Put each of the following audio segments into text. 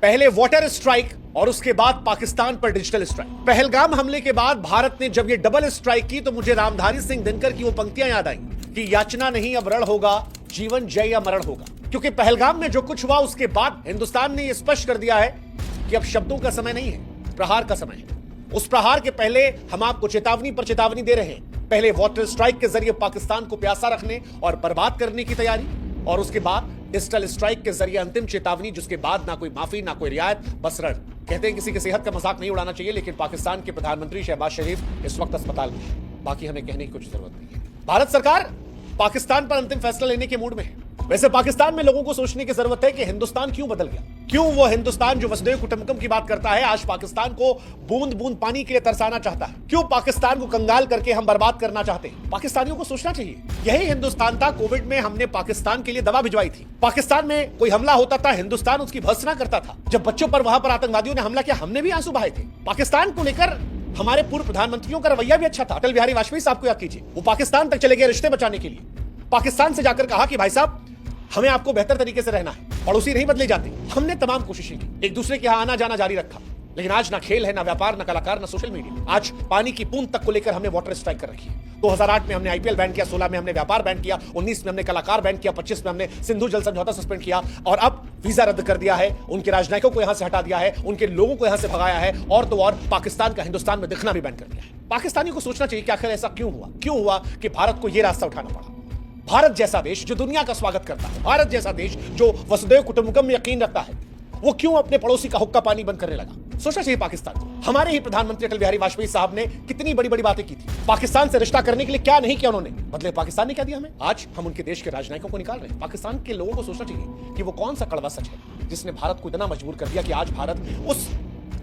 पहले water strike और उसके बाद पाकिस्तान पर डिजिटल स्ट्राइक। पहलगाम हमले के बाद भारत ने जब ये डबल स्ट्राइक की तो मुझे रामधारी सिंह दिनकर की वो पंक्तियां याद आई कि याचना नहीं अब रण होगा, जीवन जय या मरण होगा। क्योंकि पहलगाम में जो कुछ हुआ उसके बाद हिंदुस्तान ने यह स्पष्ट कर दिया है कि अब शब्दों का समय नहीं है, प्रहार का समय है। उस प्रहार के पहले हम आपको चेतावनी पर चेतावनी दे रहे हैं। पहले वाटर स्ट्राइक के जरिए पाकिस्तान को प्यासा रखने और बर्बाद करने की तैयारी, और उसके बाद डिजिटल स्ट्राइक के जरिए अंतिम चेतावनी, जिसके बाद ना कोई माफी ना कोई रियायत, बस रण। कहते हैं किसी की सेहत का मजाक नहीं उड़ाना चाहिए, लेकिन पाकिस्तान के प्रधानमंत्री शहबाज शरीफ इस वक्त अस्पताल में है। बाकी हमें कहने की कुछ जरूरत नहीं है। भारत सरकार पाकिस्तान पर अंतिम फैसला लेने के मूड में है। वैसे पाकिस्तान में लोगों को सोचने की जरूरत है कि हिंदुस्तान क्यों बदल गया, क्यों वो हिंदुस्तान जो वसुधैव कुटुंबकम की बात करता है आज पाकिस्तान को बूंद बूंद पानी के लिए तरसाना चाहता है, क्यों पाकिस्तान को कंगाल करके हम बर्बाद करना चाहते हैं। पाकिस्तानियों को सोचना चाहिए। यही हिंदुस्तान था कोविड में हमने पाकिस्तान के लिए दवा भिजवाई थी। पाकिस्तान में कोई हमला होता था, हिंदुस्तान उसकी भर्त्सना करता था। जब बच्चों पर वहां पर आतंकवादियों ने हमला किया, हमने भी आंसू बहाए थे। पाकिस्तान को लेकर हमारे पूर्व प्रधानमंत्रियों का रवैया भी अच्छा था। अटल बिहारी वाजपेयी साहब को याद कीजिए, वो पाकिस्तान तक चले गए रिश्ते बचाने के लिए। पाकिस्तान से जाकर कहा कि भाई साहब हमें आपको बेहतर तरीके से रहना है, पड़ोसी नहीं बदले जाते। हमने तमाम कोशिशें की, एक दूसरे के यहां आना जाना जारी रखा, लेकिन आज ना खेल है, ना व्यापार, ना कलाकार, ना सोशल मीडिया। आज पानी की बूंद तक को लेकर हमने वाटर स्ट्राइक कर रखी है। 2008 में हमने आईपीएल बैन किया, 16 में हमने व्यापार बैन किया, 19 में हमने कलाकार बैन किया, 25 में हमने सिंधु जल समझौता सस्पेंड किया, और अब वीजा रद्द कर दिया है, उनके राजनयिकों को यहां से हटा दिया है, उनके लोगों को यहां से भगाया है, और तो और पाकिस्तान का हिंदुस्तान में दिखना भी बैन कर दिया है। पाकिस्तानियों को सोचना चाहिए कि आखिर ऐसा क्यों हुआ कि भारत को यह रास्ता उठाना पड़ा। भारत जैसा देश जो दुनिया का स्वागत करता है, भारत जैसा देश जो वसुधैव कुटुंबकम में यकीन रखता है, वो क्यों अपने पड़ोसी का हुक्का पानी बंद करने लगा। सोचना चाहिए पाकिस्तान को। हमारे ही प्रधानमंत्री अटल बिहारी वाजपेयी साहब ने कितनी बड़ी बड़ी बातें की थी। पाकिस्तान से रिश्ता करने के लिए क्या नहीं किया उन्होंने, बदले पाकिस्तान ने क्या दिया हमें। आज हम उनके देश के राजनयिकों को निकाल रहे हैं। पाकिस्तान के लोगों को सोचना चाहिए कि वो कौन सा कड़वा सच है जिसने भारत को इतना मजबूर कर दिया कि आज भारत उस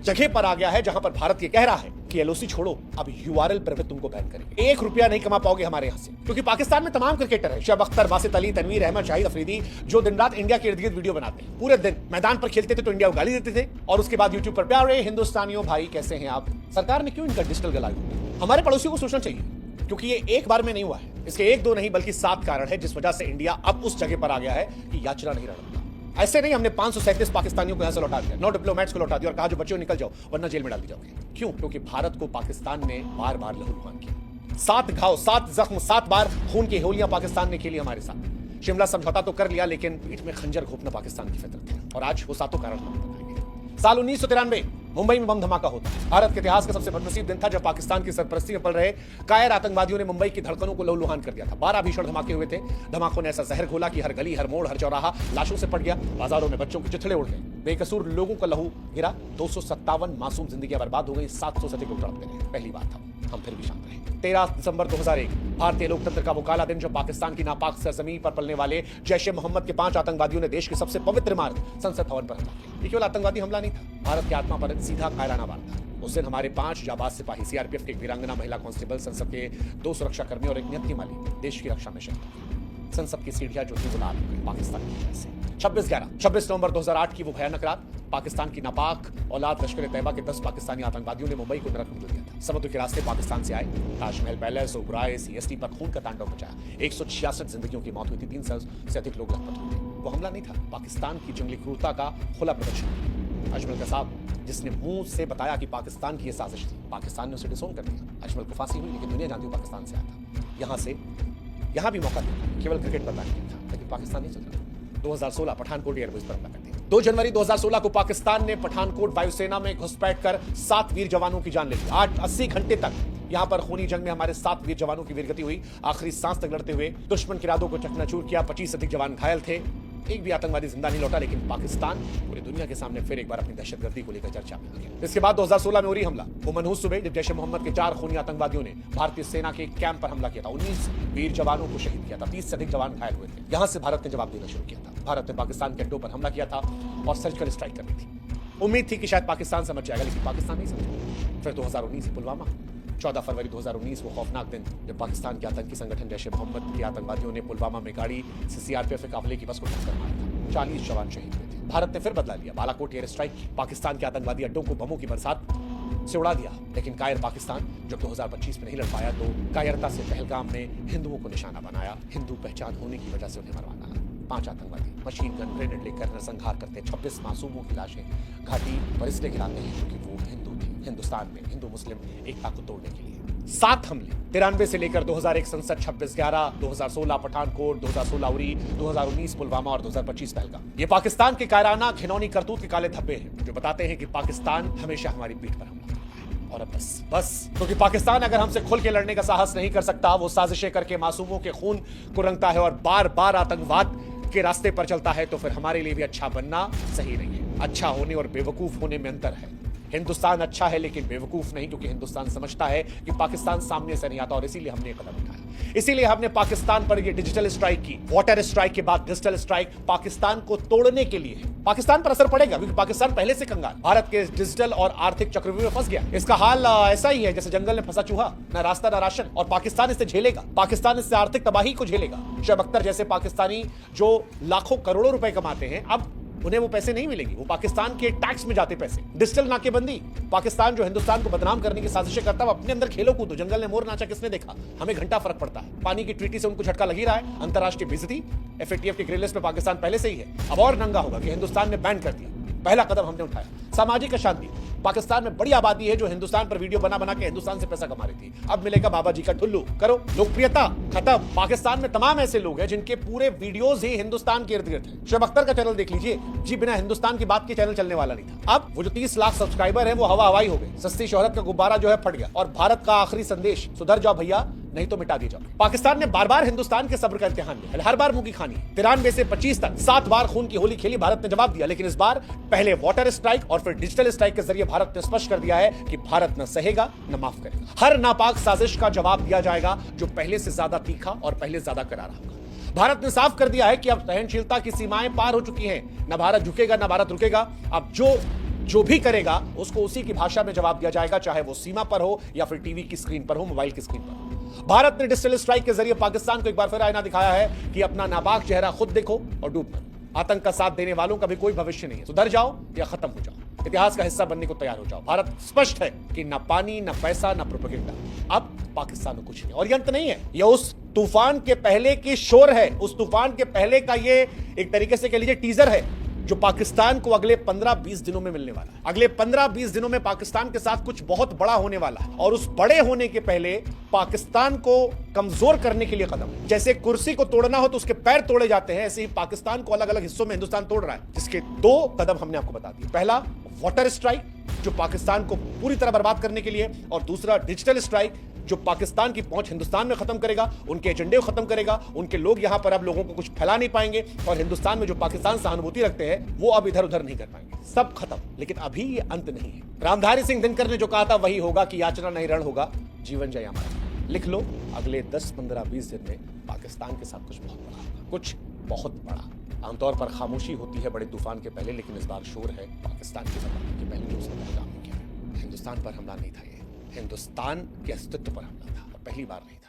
जगह पर आ गया है जहां पर भारत ये कह रहा है कि एलओसी छोड़ो, अब यूआरएल पर तुमको बैन करेंगे। 1 रुपया नहीं कमा पाओगे हमारे यहां से, क्योंकि पाकिस्तान में तमाम क्रिकेटर हैं, शब अख्तर, बासित अली, तनवीर अहमद, शाहिद अफरीदी, जो दिन रात इंडिया के इर्द गिर्द वीडियो बनाते हैं। पूरे दिन मैदान पर खेलते थे तो इंडिया को गाली देते थे, और उसके बाद यूट्यूब पर प्यारे हिंदुस्तानियों भाई कैसे हैं आप। सरकार ने क्यों इनका डिजिटल गला घोटा। हमारे पड़ोसियों को सोचना चाहिए, क्योंकि ये एक बार में नहीं हुआ है। इसके 1 2 नहीं बल्कि 7 कारण है जिस वजह से इंडिया अब उस जगह पर आ गया है कि याचना नहीं रहा। ऐसे नहीं हमने 537 पाकिस्तानियों को यहां से लौटा दिया, 9 डिप्लोमेट्स को लौटा दिया और कहा जो बच्चों निकल जाओ वरना जेल में डाल दी जाओगे। क्यों? क्योंकि भारत को पाकिस्तान ने बार बार लहूलुहान किया। 7 घाव, 7 जख्म, 7 बार खून की होलियां पाकिस्तान ने खेली हमारे साथ। शिमला समझौता तो कर लिया, लेकिन पीठ में खंजर घोंपना पाकिस्तान की फितरत है, और आज वो 7 कारण हम बताएंगे। साल 1993 मुंबई में बम धमाका होता है। भारत के इतिहास का सबसे बदनसीब दिन था जब पाकिस्तान की सरपरस्ती में पल रहे कायर आतंकवादियों ने मुंबई की धड़कनों को लहूलुहान कर दिया था। 12 भीषण धमाके हुए थे। धमाकों ने ऐसा जहर घोला कि हर गली, हर मोड़, हर चौराहा लाशों से पट गया। बाजारों में बच्चों के चिथड़े उड़ गए, बेकसूर लोगों का लहू गिरा। 257 मासूम जिंदगियां बर्बाद हो गई, 700 से अधिक लोग तड़प गए। पहली बात था, हम फिर भी शांत रहे। 13 दिसंबर 2001 भारतीय लोकतंत्र का वो काला दिन जब पाकिस्तान की नापाक सरजमीन पर पलने वाले जैश-ए मोहम्मद के 5 आतंकवादियों ने देश के सबसे पवित्र इमारत संसद भवन पर हमला किया। ये केवल आतंकवादी हमला नहीं था, भारत की आत्मा पर सीधा कायराना वार था। उस दिन हमारे 5 जाबाज सिपाही, सीआरपीएफ की एक वीरांगना महिला कांस्टेबल, संसद के 2 सुरक्षाकर्मी और एक नियंत्रण माली देश की रक्षा में शहीद हुए। संसद की सीढ़ियां जो थी वो लाल हो गई पाकिस्तान की वजह से। 26 नवंबर 2008 की वो भयानक रात, पाकिस्तान की नापाक औलाद लश्कर तैयबा के 10 पाकिस्तानी आतंकवादियों ने मुंबई को नरक बदल दिया था। समुद्र के रास्ते पाकिस्तान से आए, ताजमहल पैलेस, ओबराय, सीएसटी पर खून का तांडव मचाया। 166 जिंदगियों की मौत हुई थी, 300 से अधिक लोग लापता हुए थे। वो हमला नहीं था, पाकिस्तान की जंगली क्रूरता का खुला प्रदर्शन। अजमल कसाब जिसने मुंह से बताया कि पाकिस्तान की यह साजिश थी, पाकिस्तान ने उसे डिसोन कर दिया। अजमल को फांसी हुई, लेकिन दुनिया जानती है पाकिस्तान से आया था। यहां भी मौका दिया, केवल क्रिकेट बताने के था, लेकिन पाकिस्तान नहीं चल रहा। 2016 पठानकोट एयरबेस पर हमला कर दिया। 2 जनवरी 2016 को पाकिस्तान ने पठानकोट वायुसेना में घुसपैठ कर 7 वीर जवानों की जान ले ली। 80 घंटे तक यहां पर खूनी जंग में हमारे 7 वीर जवानों की वीरगति हुई। आखिरी सांस तक लड़ते हुए दुश्मन के इरादों को चकनाचूर किया। 25 से अधिक जवान घायल थे, एक भी आतंकवादी जिंदा नहीं लौटा। लेकिन पाकिस्तान पूरी दुनिया के सामने फिर एक बार अपनी दहशतगर्दी को लेकर चर्चा में आ गया। इसके बाद 2016 में उरी हमला, वो मनहूस सुबह जब जैश ए मोहम्मद के 4 खूनी आतंकवादियों ने भारतीय सेना के कैंप पर हमला किया था। 19 वीर जवानों को शहीद किया था, 30 से अधिक जवान घायल हुए थे। यहां से भारत ने जवाब देना शुरू किया था। भारत ने पाकिस्तान के अड्डों पर हमला किया था और सर्जिकल स्ट्राइक करनी थी। उम्मीद थी कि शायद पाकिस्तान समझ जाएगा, लेकिन पाकिस्तान नहीं समझा। फिर 2019 पुलवामा, 14 फरवरी 2019 वो खौफनाक दिन जब पाकिस्तान के आतंकी संगठन जैश ए मोहम्मद के आतंकवादियों ने पुलवामा में गाड़ी से सीआरपीएफ के काफिले की बस को टक्कर मारा था। 40 जवान शहीद हुए थे। भारत ने फिर बदला लिया, बालाकोट एयर स्ट्राइक, पाकिस्तान के आतंकवादी अड्डों को बमों की बरसात से उड़ा दिया। लेकिन कायर पाकिस्तान जब 2025 में नहीं लड़ पाया तो कायरता से पहलगाम में हिंदुओं को निशाना बनाया। हिंदू पहचान होने की वजह से उन्हें मरवाना। 5 आतंकवादी मशीन गन ग्रेनेड लेकर नरसंहार करते, 26 मासूमों की लाशें घाटी पर इसलिए गिराते हैं क्योंकि वो हिंदू थे। हिंदुस्तान में हिंदू मुस्लिम एकता को तोड़ने के लिए 7 हमले 93 से लेकर 2001 संसद, 26/11, 2016 पठानकोट, 2016 उरी, 2019 पुलवामा और 2025 पहलगाम। ये पाकिस्तान के कायराना घिनौनी करतूत के काले धब्बे हैं जो बताते हैं कि पाकिस्तान हमेशा हमारी पीठ पर हमला करता है। और अब बस क्योंकि पाकिस्तान अगर हमसे खुल के लड़ने का साहस नहीं कर सकता, वो साजिशें करके मासूमों के खून को रंगता है और बार बार आतंकवाद के रास्ते पर चलता है, तो फिर हमारे लिए भी अच्छा बनना सही नहीं है। अच्छा होने और बेवकूफ होने में अंतर है। हिंदुस्तान अच्छा है लेकिन बेवकूफ नहीं, क्योंकि हिंदुस्तान समझता है कि पाकिस्तान सामने से नहीं आता और इसीलिए हमने कदम उठाया। इसीलिए हमने पाकिस्तान पर ये डिजिटल स्ट्राइक की। वाटर स्ट्राइक के बाद डिजिटल स्ट्राइक पाकिस्तान को तोड़ने के लिए है। पाकिस्तान पर असर पड़ेगा क्योंकि पाकिस्तान पहले से कंगाल भारत के डिजिटल और आर्थिक चक्रव्यूह में फंस गया। इसका हाल ऐसा ही है जैसे जंगल में फंसा चूहा, ना रास्ता ना राशन, और पाकिस्तान इससे झेलेगा। पाकिस्तान इससे आर्थिक तबाही को झेलेगा। शोएब अख्तर जैसे पाकिस्तानी जो लाखों करोड़ों रुपए कमाते हैं, अब उन्हें वो पैसे नहीं मिलेंगे, वो पाकिस्तान के टैक्स में जाते पैसे। डिजिटल नाकेबंदी, पाकिस्तान जो हिंदुस्तान को बदनाम करने की साजिशें करता है, अपने अंदर खेलो कूदो। जंगल में मोर नाचा किसने देखा? हमें घंटा फर्क पड़ता है। पानी की ट्रीटी से उनको झटका लग ही रहा है। अंतरराष्ट्रीय बेइज्जती, FATF के ग्रे लिस्ट में पाकिस्तान पहले से ही है। अब और नंगा होगा कि हिंदुस्तान ने बैन कर दिया। पहला कदम हमने उठाया। सामाजिक अशांति, पाकिस्तान में बड़ी आबादी है जो हिंदुस्तान पर वीडियो बना बना के हिंदुस्तान से पैसा कमा रही थी। अब मिलेगा बाबा जी का ठुल्लू, करो। लोकप्रियता खत्म। पाकिस्तान में तमाम ऐसे लोग हैं जिनके पूरे वीडियोस ही हिंदुस्तान के इर्द गिर्द हैं। शोएब अख्तर का चैनल देख लीजिए जी, बिना हिंदुस्तान की बात के चैनल चलने वाला नहीं था। अब वो जो 30 लाख सब्सक्राइबर है वो हवा हवाई हो गए। सस्ती शोहरत का गुब्बारा जो है फट गया। और भारत का आखिरी संदेश, सुधर जाओ भैया नहीं तो मिटा दिए जाओ। पाकिस्तान ने बार बार हिंदुस्तान के सब्र का इम्तिहान लिया, हर बार मुंह की खानी। 93 से 25 तक 7 बार खून की होली खेली, भारत ने जवाब दिया। लेकिन इस बार पहले वाटर स्ट्राइक और फिर डिजिटल स्ट्राइक के जरिए भारत ने स्पष्ट कर दिया है कि भारत न सहेगा न माफ करेगा। हर नापाक साजिश का जवाब दिया जाएगा जो पहले से ज्यादा तीखा और पहले ज्यादा करारा होगा। भारत ने साफ कर दिया है कि अब सहनशीलता की सीमाएं पार हो चुकी हैं। न भारत झुकेगा न भारत रुकेगा। अब जो भी करेगा उसको उसी की भाषा में जवाब दिया जाएगा, चाहे वो सीमा पर हो या फिर टीवी की स्क्रीन पर हो, मोबाइल की स्क्रीन पर हो। भारत ने डिजिटल स्ट्राइक के जरिए पाकिस्तान को एक बार फिर आईना दिखाया है कि अपना नापाक चेहरा खुद देखो और डूब मरो। आतंक का साथ देने वालों का भी कोई भविष्य नहीं है। सुधर जाओ या खत्म हो जाओ। इतिहास का हिस्सा बनने को तैयार हो जाओ। भारत स्पष्ट है कि न पानी, न पैसा, न प्रोपेगेंडा। अब पाकिस्तान में कुछ नहीं। और ये अंत नहीं है, यह उस तूफान के पहले की शोर है। उस तूफान के पहले का ये एक तरीके से कह लीजिए टीजर है जो पाकिस्तान को अगले 15-20 दिनों में मिलने वाला है। अगले 15-20 दिनों में पाकिस्तान के साथ कुछ बहुत बड़ा होने वाला है। और उस बड़े होने के पहले पाकिस्तान को कमजोर करने के लिए कदम, जैसे कुर्सी को तोड़ना हो तो उसके पैर तोड़े जाते हैं, ऐसे ही पाकिस्तान को अलग अलग हिस्सों में हिंदुस्तान तोड़ रहा है, जिसके 2 कदम हमने आपको बता दिए। पहला वाटर स्ट्राइक जो पाकिस्तान को पूरी तरह बर्बाद करने के लिए, और दूसरा डिजिटल स्ट्राइक जो पाकिस्तान की पहुंच हिंदुस्तान में खत्म करेगा, उनके एजेंडे को खत्म करेगा। उनके लोग यहां पर अब लोगों को कुछ फैला नहीं पाएंगे और हिंदुस्तान में जो पाकिस्तान सहानुभूति रखते हैं वो अब इधर उधर नहीं कर पाएंगे। सब खत्म। लेकिन अभी ये अंत नहीं है। रामधारी सिंह दिनकर ने जो कहा था वही होगा कि याचना नहीं रण होगा, जीवन जय अमर। लिख लो, अगले 10, 15, 20 दिन में पाकिस्तान के साथ कुछ बहुत बड़ा होगा, कुछ बहुत बड़ा। आमतौर पर खामोशी होती है बड़े तूफान के पहले, लेकिन इस बार शोर है पाकिस्तान के बर्बादी के पहले जो उसने पहलगाम में किया। हिंदुस्तान पर हमला नहीं था, ये हिंदुस्तान के अस्तित्व पर हमला था और पहली बार नहीं था।